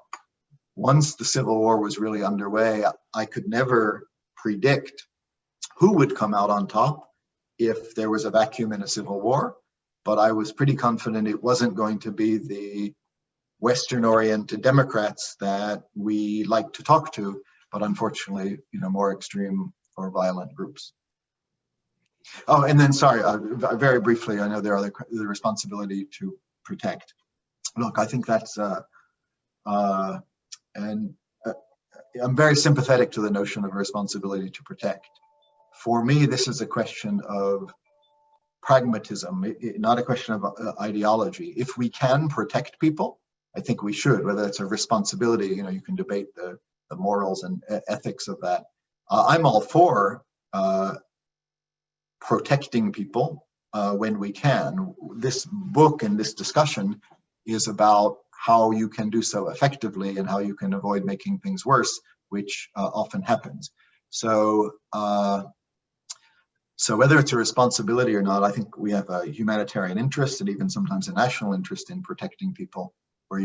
once the civil war was really underway, I could never predict who would come out on top if there was a vacuum in a civil war, but I was pretty confident it wasn't going to be the Western-oriented Democrats that we like to talk to, but unfortunately, more extreme or violent groups. Oh, and then, sorry, very briefly, I know there are the responsibility to protect. Look, I think that's, I'm very sympathetic to the notion of responsibility to protect. For me, this is a question of pragmatism, not a question of ideology. If we can protect people, I think we should, whether it's a responsibility, you can debate the morals and ethics of that. I'm all for protecting people when we can. This book and this discussion is about how you can do so effectively and how you can avoid making things worse, which often happens. So whether it's a responsibility or not, I think we have a humanitarian interest and even sometimes a national interest in protecting people where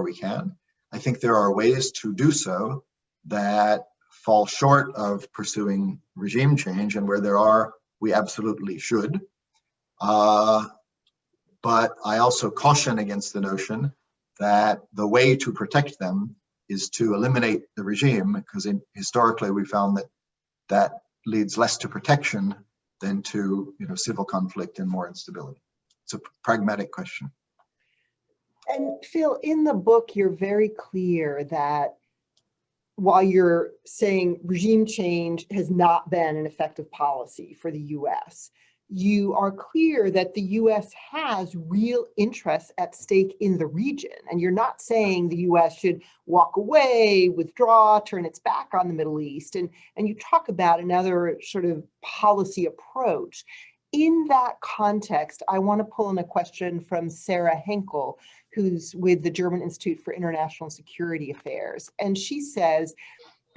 we can. I think there are ways to do so that fall short of pursuing regime change, and where there are, we absolutely should. But I also caution against the notion that the way to protect them is to eliminate the regime, because historically we found that leads less to protection than to civil conflict and more instability. It's a pragmatic question. And Phil, in the book, you're very clear that while you're saying regime change has not been an effective policy for the US, you are clear that the US has real interests at stake in the region. And you're not saying the US should walk away, withdraw, turn its back on the Middle East. And you talk about another sort of policy approach. In that context, I want to pull in a question from Sarah Henkel, who's with the German Institute for International Security Affairs. And she says,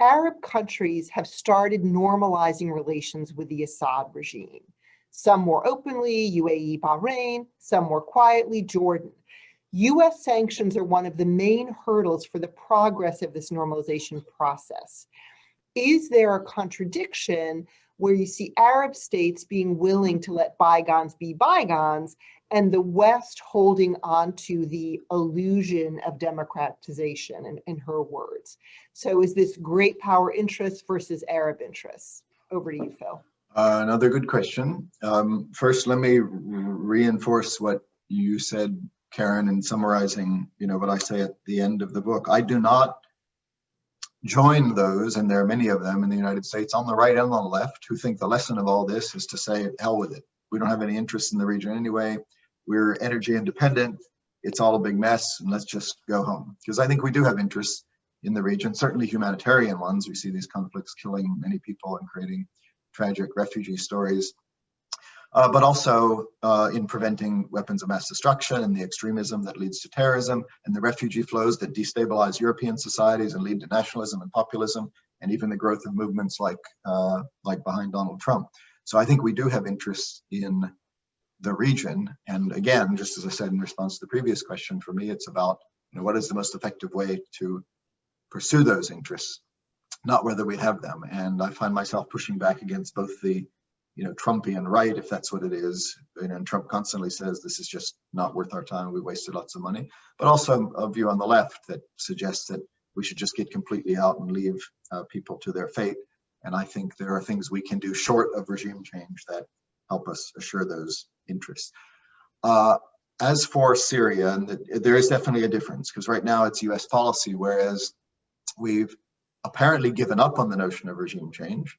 Arab countries have started normalizing relations with the Assad regime. Some more openly, UAE, Bahrain, some more quietly, Jordan. US sanctions are one of the main hurdles for the progress of this normalization process. Is there a contradiction where you see Arab states being willing to let bygones be bygones and the West holding on to the illusion of democratization, in her words? So is this great power interests versus Arab interests? Over to you, Phil. Another good question. First, let me reinforce what you said, Karen, in summarizing, what I say at the end of the book. I do not join those, and there are many of them in the United States on the right and on the left, who think the lesson of all this is to say, hell with it. We don't have any interest in the region anyway. We're energy independent. It's all a big mess, and let's just go home. Because I think we do have interests in the region, certainly humanitarian ones. We see these conflicts killing many people and creating tragic refugee stories, but also in preventing weapons of mass destruction and the extremism that leads to terrorism and the refugee flows that destabilize European societies and lead to nationalism and populism, and even the growth of movements like behind Donald Trump. So I think we do have interests in the region. And again, just as I said in response to the previous question, for me, it's about, what is the most effective way to pursue those interests, not whether we have them. And I find myself pushing back against both the, Trumpian right, if that's what it is. And Trump constantly says this is just not worth our time. We wasted lots of money, but also a view on the left that suggests that we should just get completely out and leave people to their fate. And I think there are things we can do short of regime change that help us assure those interests. As for Syria, and there is definitely a difference, because right now it's US policy, whereas we've apparently given up on the notion of regime change.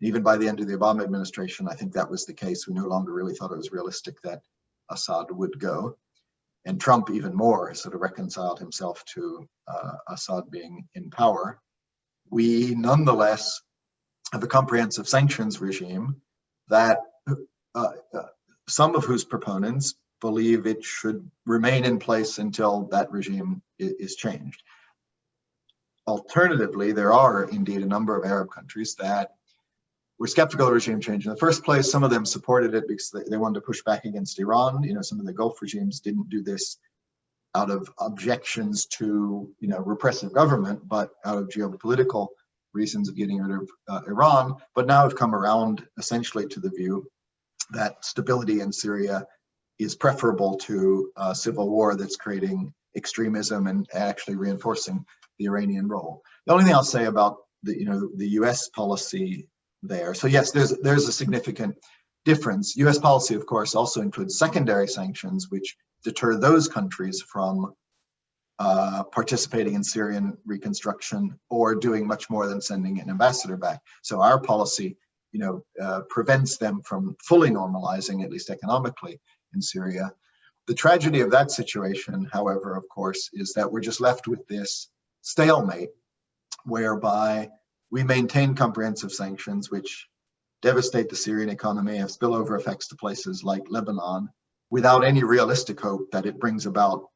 Even by the end of the Obama administration, I think that was the case. We no longer really thought it was realistic that Assad would go. And Trump even more sort of reconciled himself to Assad being in power. We nonetheless have a comprehensive sanctions regime that some of whose proponents believe it should remain in place until that regime is changed. Alternatively, there are indeed a number of Arab countries that were skeptical of regime change in the first place. Some of them supported it because they wanted to push back against Iran. Some of the Gulf regimes didn't do this out of objections to, repressive government, but out of geopolitical reasons of getting rid of Iran. But now have come around essentially to the view that stability in Syria is preferable to a civil war that's creating extremism and actually reinforcing the Iranian role. The only thing I'll say about the U.S. policy there. So yes, there's a significant difference. U.S. policy, of course, also includes secondary sanctions, which deter those countries from participating in Syrian reconstruction or doing much more than sending an ambassador back. So our policy, prevents them from fully normalizing, at least economically, in Syria. The tragedy of that situation, however, of course, is that we're just left with this stalemate whereby we maintain comprehensive sanctions which devastate the Syrian economy, have spillover effects to places like Lebanon, without any realistic hope that it brings about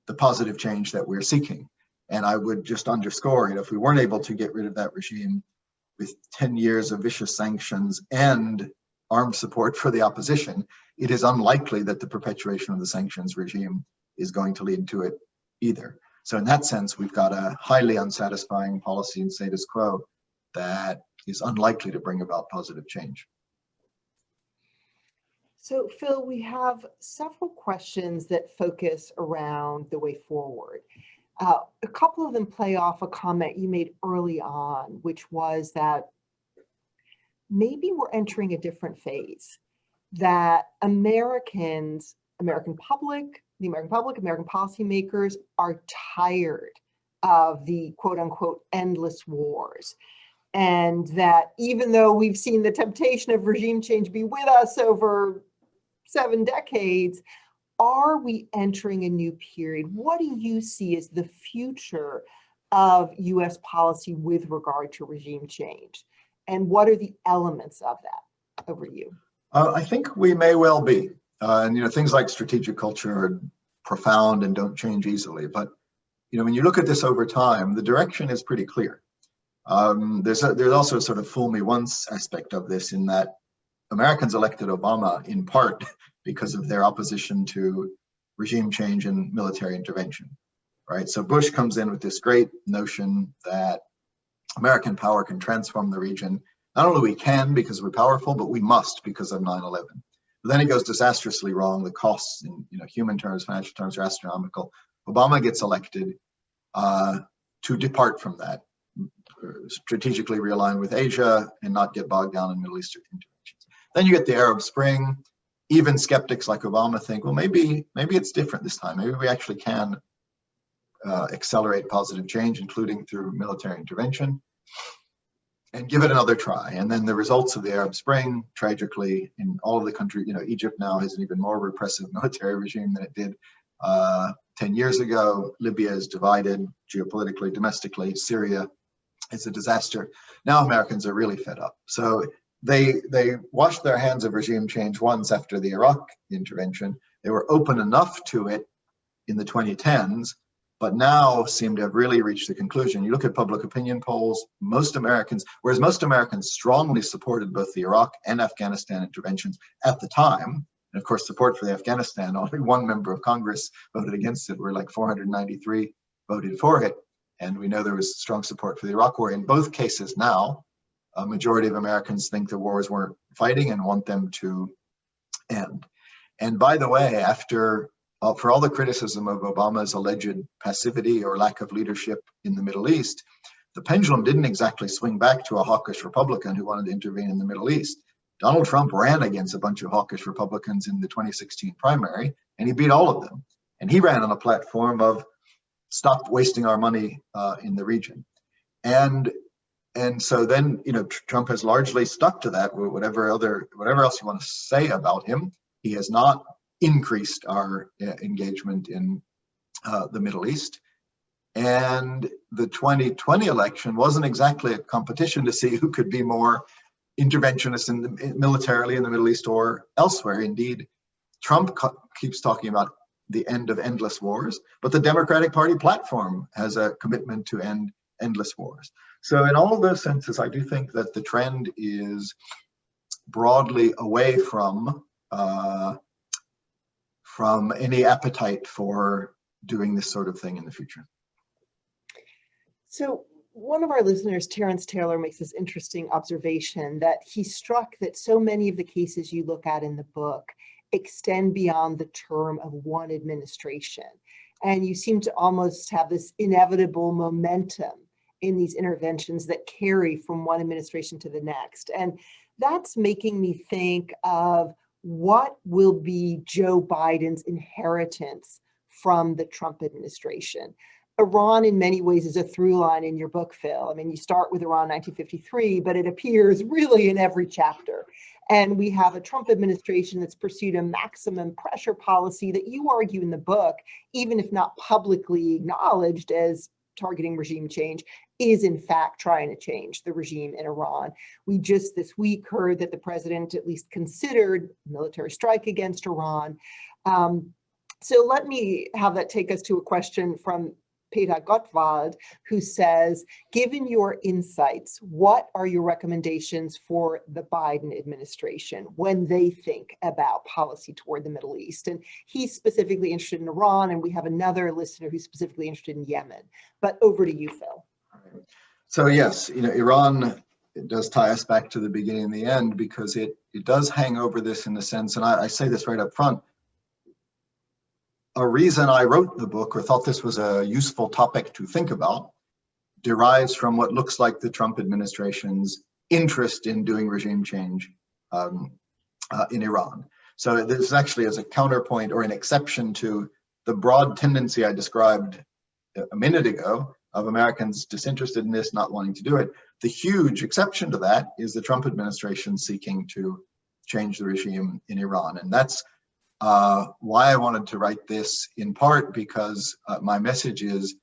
the positive change that we're seeking. And I would just underscore, if we weren't able to get rid of that regime with 10 years of vicious sanctions and armed support for the opposition, it is unlikely that the perpetuation of the sanctions regime is going to lead to it either. So in that sense, we've got a highly unsatisfying policy in status quo that is unlikely to bring about positive change. So Phil, we have several questions that focus around the way forward. A couple of them play off a comment you made early on, which was that maybe we're entering a different phase, that American public, American policymakers are tired of the quote unquote endless wars. And that even though we've seen the temptation of regime change be with us over 7 decades, are we entering a new period? What do you see as the future of US policy with regard to regime change? And what are the elements of that? Over to you. I think we may well be. And things like strategic culture are profound and don't change easily. But when you look at this over time, the direction is pretty clear. There's also a sort of fool me once aspect of this, in that Americans elected Obama in part because of their opposition to regime change and military intervention, right? So Bush comes in with this great notion that American power can transform the region. Not only we can because we're powerful, but we must because of 9/11. But then it goes disastrously wrong. The costs in human terms, financial terms are astronomical. Obama gets elected to depart from that, strategically realign with Asia and not get bogged down in Middle Eastern interventions. Then you get the Arab Spring. Even skeptics like Obama think, well, maybe it's different this time. Maybe we actually can accelerate positive change, including through military intervention, and give it another try. And then the results of the Arab Spring, tragically, in all of the country, Egypt now has an even more repressive military regime than it did 10 years ago. Libya is divided geopolitically, domestically. Syria It's a disaster. Now Americans are really fed up. So they washed their hands of regime change once after the Iraq intervention. They were open enough to it in the 2010s, but now seem to have really reached the conclusion. You look at public opinion polls, most Americans, whereas most Americans strongly supported both the Iraq and Afghanistan interventions at the time, and of course support for the Afghanistan, only one member of Congress voted against it, where like 493 voted for it. And we know there was strong support for the Iraq war. In both cases now, a majority of Americans think the wars weren't fighting and want them to end. And by the way, after for all the criticism of Obama's alleged passivity or lack of leadership in the Middle East, the pendulum didn't exactly swing back to a hawkish Republican who wanted to intervene in the Middle East. Donald Trump ran against a bunch of hawkish Republicans in the 2016 primary, and he beat all of them. And he ran on a platform of stop wasting our money in the region. And so then, Trump has largely stuck to that. Whatever else you want to say about him, he has not increased our engagement in the Middle East. And the 2020 election wasn't exactly a competition to see who could be more interventionist militarily in the Middle East or elsewhere. Indeed, Trump keeps talking about the end of endless wars, but the Democratic Party platform has a commitment to end endless wars. So in all of those senses, I do think that the trend is broadly away from any appetite for doing this sort of thing in the future. So one of our listeners, Terrence Taylor, makes this interesting observation that he's struck that so many of the cases you look at in the book extend beyond the term of one administration. And you seem to almost have this inevitable momentum in these interventions that carry from one administration to the next. And that's making me think of what will be Joe Biden's inheritance from the Trump administration. Iran, in many ways, is a through line in your book, Phil. I mean, you start with Iran 1953, but it appears really in every chapter. And we have a Trump administration that's pursued a maximum pressure policy that you argue in the book, even if not publicly acknowledged as targeting regime change, is in fact trying to change the regime in Iran. We just this week heard that the president at least considered military strike against Iran. So let me have that take us to a question from Peter Gottwald, who says, given your insights, what are your recommendations for the Biden administration when they think about policy toward the Middle East? And he's specifically interested in Iran, and we have another listener who's specifically interested in Yemen. But over to you, Phil. So yes, Iran, it does tie us back to the beginning and the end, because it does hang over this in the sense, and I say this right up front, a reason I wrote the book or thought this was a useful topic to think about derives from what looks like the Trump administration's interest in doing regime change in Iran. So this actually is a counterpoint or an exception to the broad tendency I described a minute ago of Americans disinterested in this, not wanting to do it. The huge exception to that is the Trump administration seeking to change the regime in Iran. And that's why I wanted to write this, in part because my message is,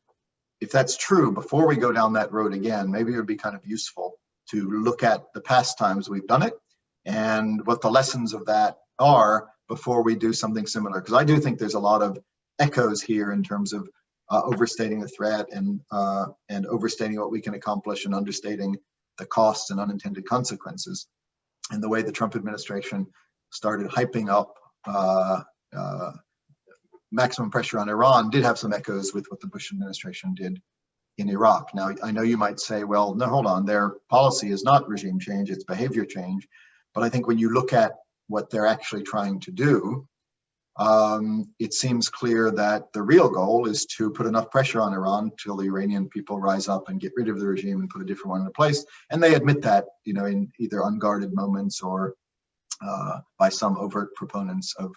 if that's true, before we go down that road again, maybe it would be kind of useful to look at the past times we've done it and what the lessons of that are before we do something similar. Because I do think there's a lot of echoes here in terms of overstating the threat and overstating what we can accomplish and understating the costs and unintended consequences. And the way the Trump administration started hyping up maximum pressure on Iran did have some echoes with what the Bush administration did in Iraq. Now, I know you might say, well, no, hold on, their policy is not regime change, it's behavior change. But I think when you look at what they're actually trying to do, it seems clear that the real goal is to put enough pressure on Iran till the Iranian people rise up and get rid of the regime and put a different one in place. And they admit that, in either unguarded moments or by some overt proponents of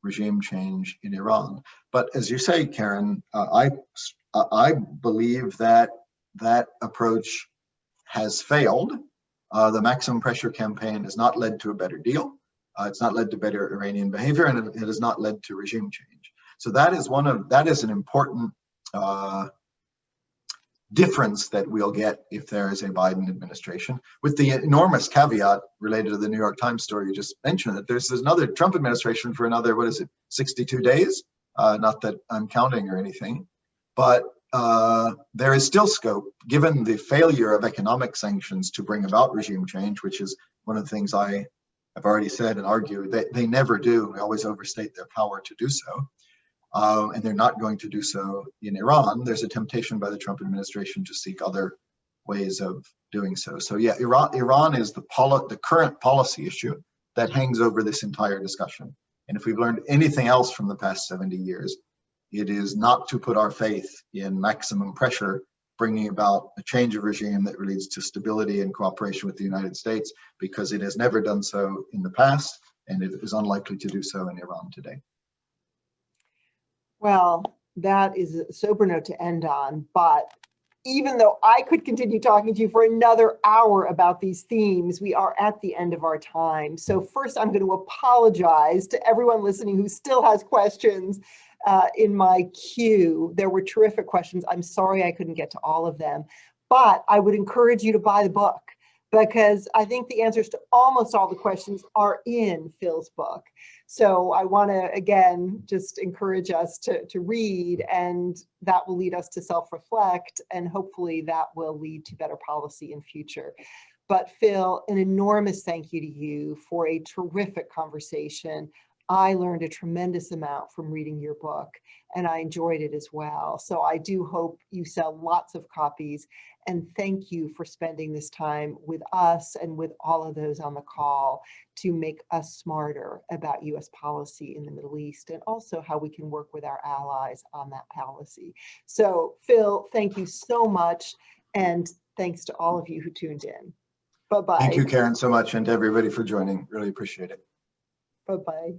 regime change in Iran. But as you say, Karen, I believe that that approach has failed. The maximum pressure campaign has not led to a better deal. It's not led to better Iranian behavior, and it has not led to regime change. So that is an important difference that we'll get if there is a Biden administration, with the enormous caveat related to the New York Times story you just mentioned, that there's another Trump administration for another, 62 days? Not that I'm counting or anything, but there is still scope, given the failure of economic sanctions to bring about regime change, which is one of the things I have already said and argued that they never do. They always overstate their power to do so. And they're not going to do so in Iran. There's a temptation by the Trump administration to seek other ways of doing so. So yeah, Iran is the current policy issue that hangs over this entire discussion. And if we've learned anything else from the past 70 years, it is not to put our faith in maximum pressure, bringing about a change of regime that leads to stability and cooperation with the United States, because it has never done so in the past, and it is unlikely to do so in Iran today. Well, that is a sober note to end on, but even though I could continue talking to you for another hour about these themes, we are at the end of our time. So first, I'm going to apologize to everyone listening who still has questions in my queue. There were terrific questions. I'm sorry I couldn't get to all of them, but I would encourage you to buy the book, because I think the answers to almost all the questions are in Phil's book. So I want to, again, just encourage us to read, and that will lead us to self-reflect, and hopefully that will lead to better policy in future. But Phil, an enormous thank you to you for a terrific conversation. I learned a tremendous amount from reading your book, and I enjoyed it as well. So I do hope you sell lots of copies, and thank you for spending this time with us and with all of those on the call to make us smarter about US policy in the Middle East, and also how we can work with our allies on that policy. So Phil, thank you so much, and thanks to all of you who tuned in. Bye-bye. Thank you, Karen, so much, and to everybody for joining. Really appreciate it. Bye-bye.